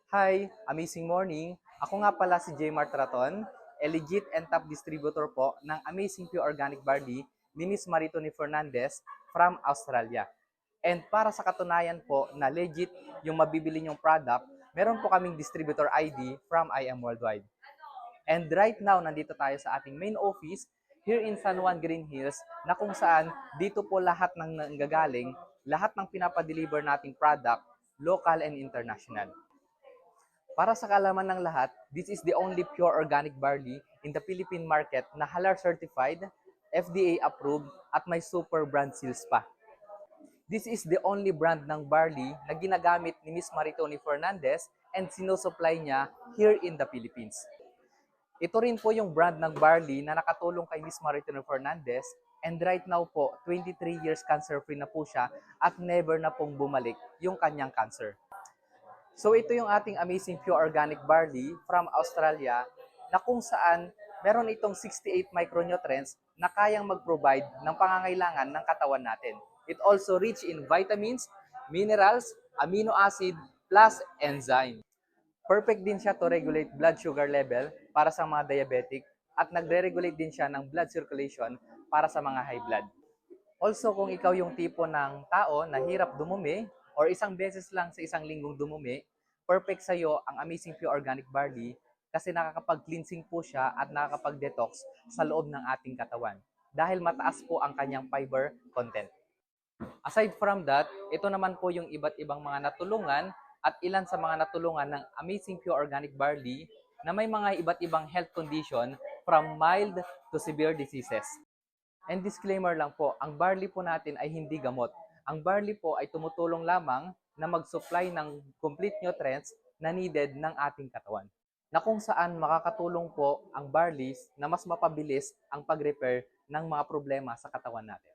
Hi, amazing morning. Ako nga pala si Jmar Traton, a legit and top distributor po ng Amazing Pure Organic Barley ni Miss Maritoni Fernandez from Australia. And para sa katunayan po na legit yung mabibili nyong product, meron po kaming distributor ID from IM Worldwide. And right now, nandito tayo sa ating main office here in San Juan Green Hills na kung saan dito po lahat ng nanggagaling, lahat ng pinapadeliver nating product, local and international. Para sa kalaman ng lahat, this is the only pure organic barley in the Philippine market na halal certified, FDA approved, at may super brand seals pa. This is the only brand ng barley na ginagamit ni Miss Maritoni Fernandez and sinusupply niya here in the Philippines. Ito rin po yung brand ng barley na nakatulong kay Miss Maritoni Fernandez, and right now po, 23 years cancer-free na po siya at never na pong bumalik yung kanyang cancer. So ito yung ating amazing pure organic barley from Australia na kung saan meron itong 68 micronutrients na kayang mag-provide ng pangangailangan ng katawan natin. It also rich in vitamins, minerals, amino acid, plus enzyme. Perfect din siya to regulate blood sugar level para sa mga diabetic at nagre-regulate din siya ng blood circulation para sa mga high blood. Also, kung ikaw yung tipo ng tao na hirap dumumi or isang beses lang sa isang linggong dumumi, perfect sa'yo ang Amazing Pure Organic Barley kasi nakakapag-cleansing po siya at nakakapag-detox sa loob ng ating katawan dahil mataas po ang kanyang fiber content. Aside from that, ito naman po yung iba't ibang mga natulungan at ilan sa mga natulungan ng Amazing Pure Organic Barley na may mga iba't ibang health condition from mild to severe diseases. And disclaimer lang po, ang barley po natin ay hindi gamot. Ang barley po ay tumutulong lamang na mag-supply ng complete nutrients na needed ng ating katawan. Na kung saan makakatulong po ang barley na mas mapabilis ang pag-repair ng mga problema sa katawan natin.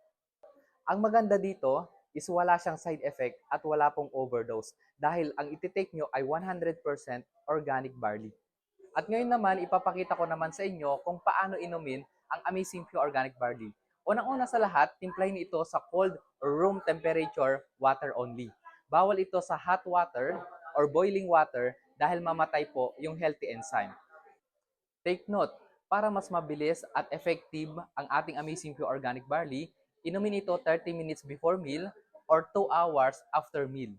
Ang maganda dito is wala siyang side effect at wala pong overdose dahil ang ititake nyo ay 100% organic barley. At ngayon naman, ipapakita ko naman sa inyo kung paano inumin ang Amazing Pure Organic Barley. Unang-una sa lahat, timplahin ito sa cold or room temperature water only. Bawal ito sa hot water or boiling water dahil mamatay po yung healthy enzyme. Take note, para mas mabilis at effective ang ating Amazing Pure Organic Barley, inumin ito 30 minutes before meal or 2 hours after meal.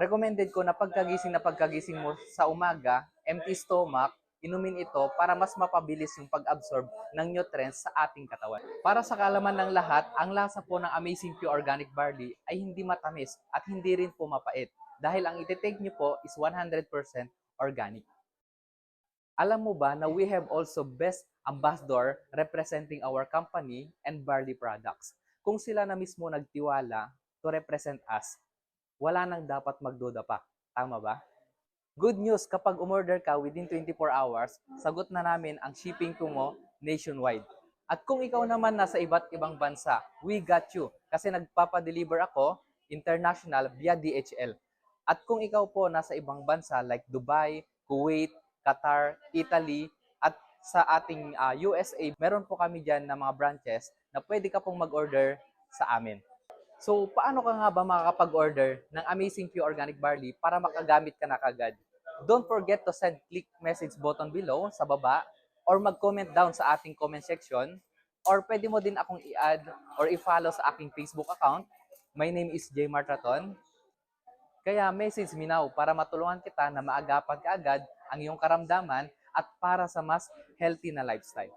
Recommended ko na pagkagising mo sa umaga, empty stomach, inumin ito para mas mapabilis yung pag-absorb ng nutrients sa ating katawan. Para sa kaalaman ng lahat, ang lasa po ng Amazing Pure Organic Barley ay hindi matamis at hindi rin po mapait dahil ang ititake nyo po is 100% organic. Alam mo ba na we have also best ambassador representing our company and barley products? Kung sila na mismo nagtiwala to represent us, wala nang dapat magduda pa. Tama ba? Good news, kapag umorder ka within 24 hours, sagot na namin ang shipping ko mo nationwide. At kung ikaw naman nasa iba't ibang bansa, we got you kasi nagpapadeliver ako international via DHL. At kung ikaw po nasa ibang bansa like Dubai, Kuwait, Qatar, Italy, at sa ating USA, meron po kami dyan na mga branches na pwede ka pong mag-order sa amin. So, paano ka nga ba makakapag-order ng Amazing Pure Organic Barley para makagamit ka na kagad? Don't forget to send click message button below sa baba or mag-comment down sa ating comment section or pwede mo din akong i-add or i-follow sa aking Facebook account. My name is J. Martraton. Kaya message me now para matulungan kita na maagapan kaagad ang iyong karamdaman at para sa mas healthy na lifestyle.